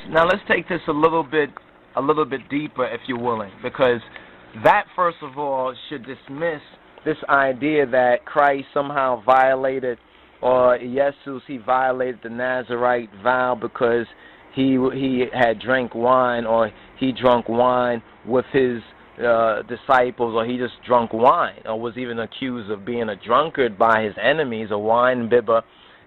Now let's take this a little bit deeper, if you're willing, because that, first of all, should dismiss this idea that Christ somehow violated, or Iyesus, he violated the Nazarite vow because he had drank wine, or he drunk wine with his disciples, or he just drunk wine, or was even accused of being a drunkard by his enemies, a wine bibber,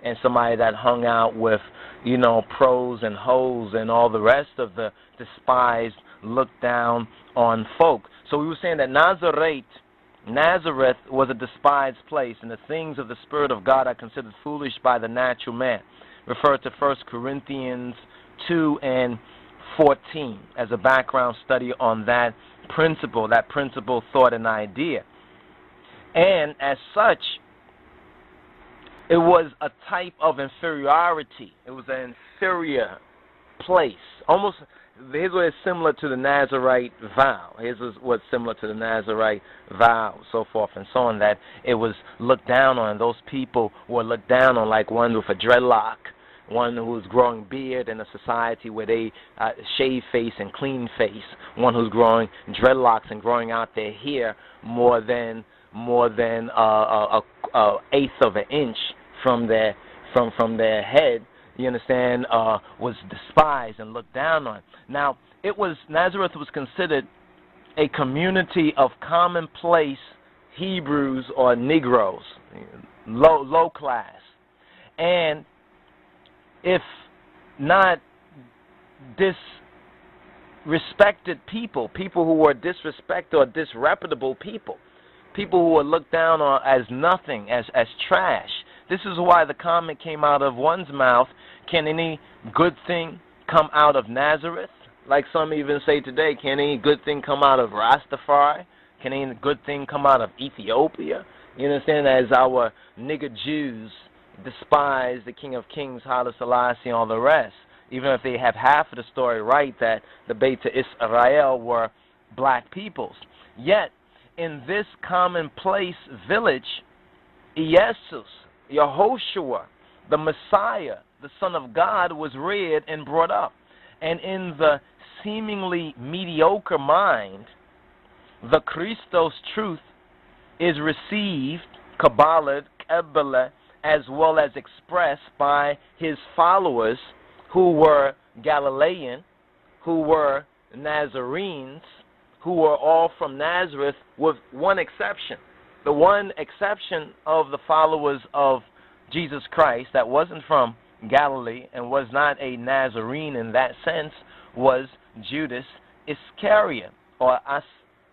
and somebody that hung out with, you know, pros and hoes and all the rest of the despised, looked down on folk. So we were saying that Nazareth was a despised place, and the things of the Spirit of God are considered foolish by the natural man. Refer to 1 Corinthians 2 and 14 as a background study on that principle, thought, and idea. And as such, it was a type of inferiority. It was an inferior place. Almost, here's what is similar to the Nazarite vow. Here's what's similar to the Nazarite vow, so forth and so on, that it was looked down on. Those people were looked down on, like one with a dreadlock, one who was growing beard in a society where they shave face and clean face, one who's growing dreadlocks and growing out their hair more than a eighth of an inch from their head, you understand, was despised and looked down on. Now, Nazareth was considered a community of commonplace Hebrews or Negroes, low class, and if not disrespected people who were disrespected or disreputable people who were looked down on as nothing, as trash. This is why the comment came out of one's mouth, can any good thing come out of Nazareth? Like some even say today, can any good thing come out of Rastafari? Can any good thing come out of Ethiopia? You understand, as our nigger Jews despise the King of Kings, Haile, Selassie, and all the rest, even if they have half of the story right, that the Beta Israel were black peoples. Yet, in this commonplace village, Iyesus, Yahoshuwa, the Messiah, the Son of God, was reared and brought up. And in the seemingly mediocre mind, the Kristos truth is received, Kabbalah, as well as expressed by his followers, who were Galilean, who were Nazarenes, who were all from Nazareth, with one exception. The one exception of the followers of Jesus Christ that wasn't from Galilee and was not a Nazarene in that sense was Judas Iscariot, or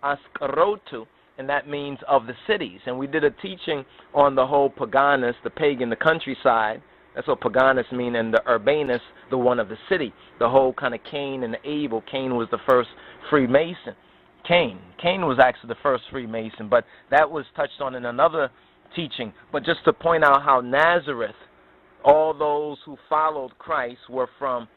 Ascarotu, and that means of the cities. And we did a teaching on the whole paganus, the pagan, the countryside. That's what paganus mean, and the urbanus, the one of the city. The whole kind of Cain and Abel. Cain was the first Freemason. Cain was actually the first Freemason, but that was touched on in another teaching. But just to point out how Nazareth, all those who followed Christ were from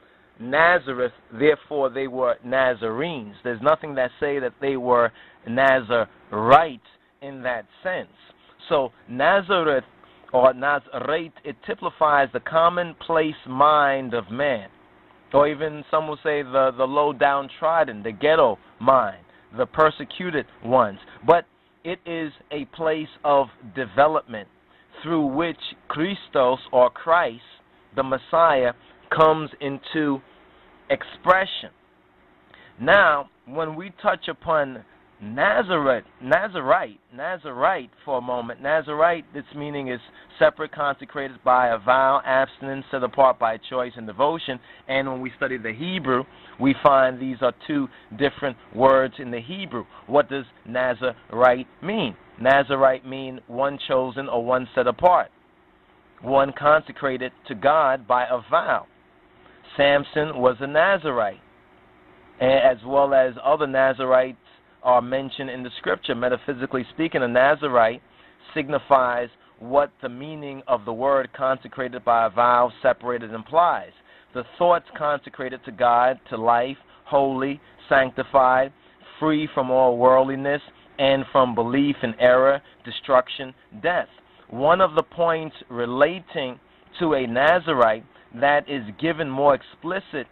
Nazareth, therefore they were Nazarenes. There's nothing that say that they were Nazarite in that sense. So Nazareth or Nazarite, it typifies the commonplace mind of man, or even some will say the low downtrodden, the ghetto mind, the persecuted ones. But it is a place of development through which Kristos, or Christ, the Messiah, comes into expression. Now, when we touch upon Nazarite for a moment, Nazarite, its meaning is separate, consecrated by a vow, abstinence, set apart by choice and devotion. And when we study the Hebrew, we find these are two different words in the Hebrew. What does Nazarite mean? Nazarite mean one chosen or one set apart, one consecrated to God by a vow. Samson was a Nazarite, as well as other Nazarites are mentioned in the scripture. Metaphysically speaking, a Nazarite signifies what the meaning of the word consecrated by a vow, separated, implies. The thoughts consecrated to God, to life, holy, sanctified, free from all worldliness, and from belief in error, destruction, death. One of the points relating to a Nazarite that is given more explicit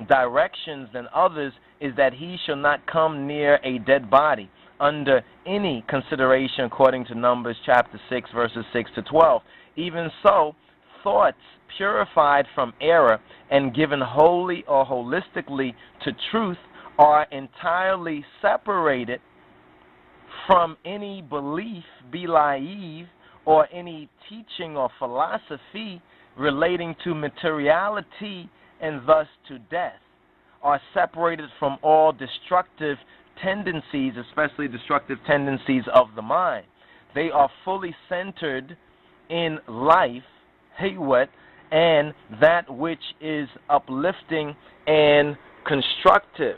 directions than others is that he shall not come near a dead body under any consideration, according to Numbers chapter 6, verses 6 to 12. Even so, thoughts purified from error and given wholly or holistically to truth are entirely separated from any belief, belief, or any teaching or philosophy relating to materiality and thus to death, are separated from all destructive tendencies, especially destructive tendencies of the mind. They are fully centered in life, hayat, and that which is uplifting and constructive.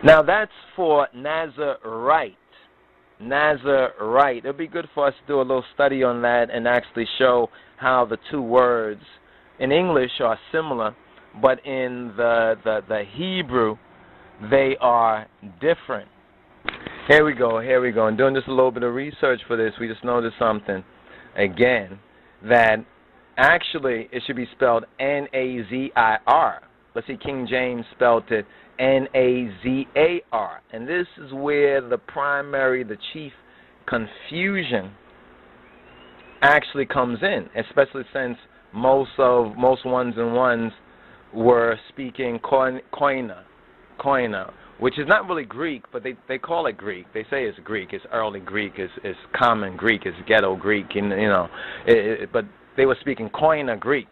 Now that's for Nazarite. Nazarite. It would be good for us to do a little study on that and actually show how the two words in English are similar, but in the Hebrew they are different. Here we go. And doing just a little bit of research for this, we just noticed something again, that actually it should be spelled Nazir. But see, King James spelled it Nazar. And this is where the chief confusion actually comes in, especially since most ones and ones were speaking koina, which is not really Greek, but they call it Greek. They say it's Greek. It's early Greek. It's common Greek. It's ghetto Greek. But they were speaking koina Greek.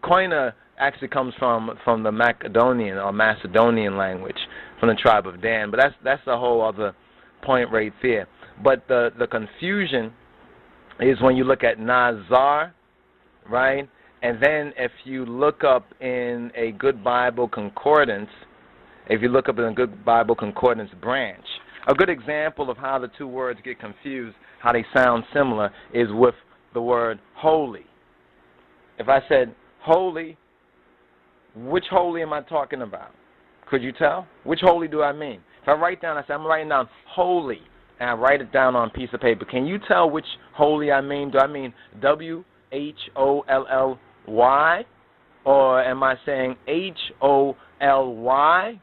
Koina actually comes from the Macedonian language, from the tribe of Dan. But that's a whole other point right there. But the confusion is when you look at Nazar, right? And then if you look up in a good Bible concordance, branch, a good example of how the two words get confused, how they sound similar, is with the word holy. If I said holy, which holy am I talking about? Could you tell? Which holy do I mean? If I write down, I say I'm writing down holy, and I write it down on a piece of paper. Can you tell which holy I mean? Do I mean WHOLLY? Or am I saying HOLY?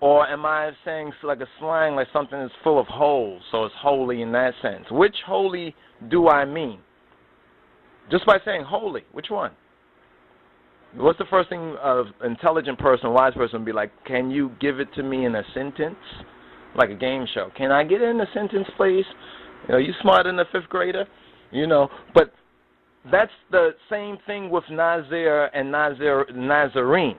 Or am I saying like a slang, like something that's full of holes, so it's holy in that sense? Which holy do I mean? Just by saying holy, which one? What's the first thing an intelligent person, wise person would be like? Can you give it to me in a sentence? Like a game show. Can I get it in a sentence, please? You smarter than a fifth grader? But that's the same thing with Nazir and Nazarene.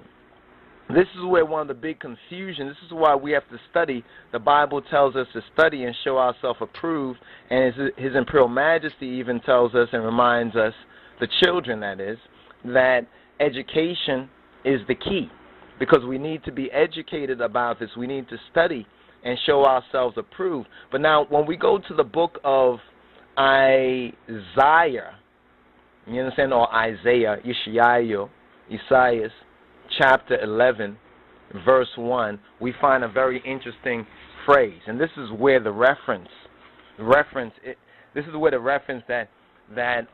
This is where one of the big confusion, this is why we have to study. The Bible tells us to study and show ourselves approved, and His Imperial Majesty even tells us and reminds us, the children that is, that education is the key, because we need to be educated about this. We need to study and show ourselves approved. But now when we go to the book of Isaiah, you understand, or Isaiah, Isaiah, chapter 11, verse 1, we find a very interesting phrase. And this is where the reference that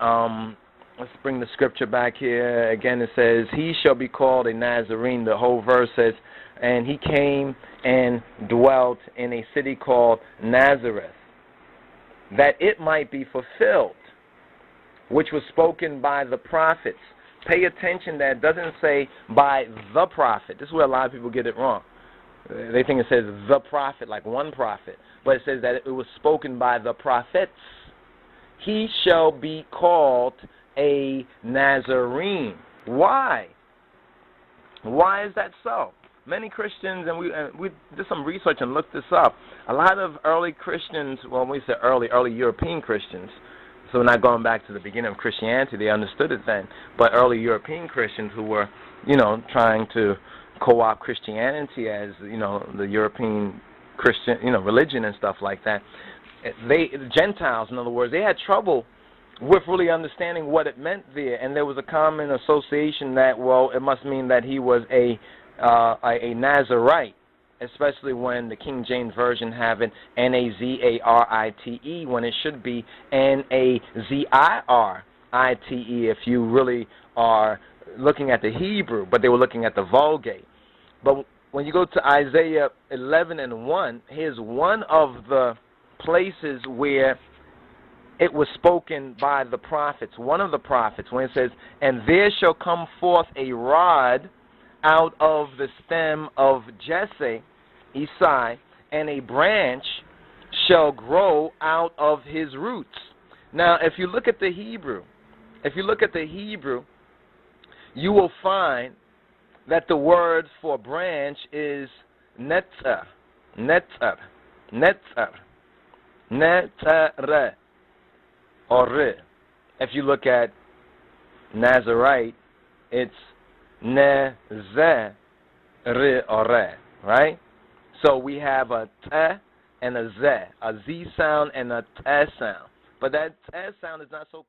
let's bring the scripture back here. Again, it says, he shall be called a Nazarene. The whole verse says, and he came and dwelt in a city called Nazareth, that it might be fulfilled, which was spoken by the prophets. Pay attention that it doesn't say by the prophet. This is where a lot of people get it wrong. They think it says the prophet, like one prophet. But it says that it was spoken by the prophets. He shall be called a Nazarene. Why? Why is that so? Many Christians, and we did some research and looked this up, a lot of early Christians, well, when we say early European Christians, so we're not going back to the beginning of Christianity, they understood it then, but early European Christians who were, trying to co-opt Christianity as, the European Christian, religion and stuff like that, the Gentiles, in other words, they had trouble with really understanding what it meant there, and there was a common association that, well, it must mean that he was a Nazarite, especially when the King James Version have it Nazarite, when it should be Nazir, I-T-E, if you really are looking at the Hebrew, but they were looking at the Vulgate. But when you go to Isaiah 11:1, here's one of the places where it was spoken by the prophets, one of the prophets, when it says, "And there shall come forth a rod out of the stem of Jesse, Isai, and a branch shall grow out of his roots." Now, if you look at the Hebrew, you will find that the word for branch is netzer, Orit. If you look at Nazarite, it's nazret, right? So we have a te and a z sound and a te sound. But that te sound is not so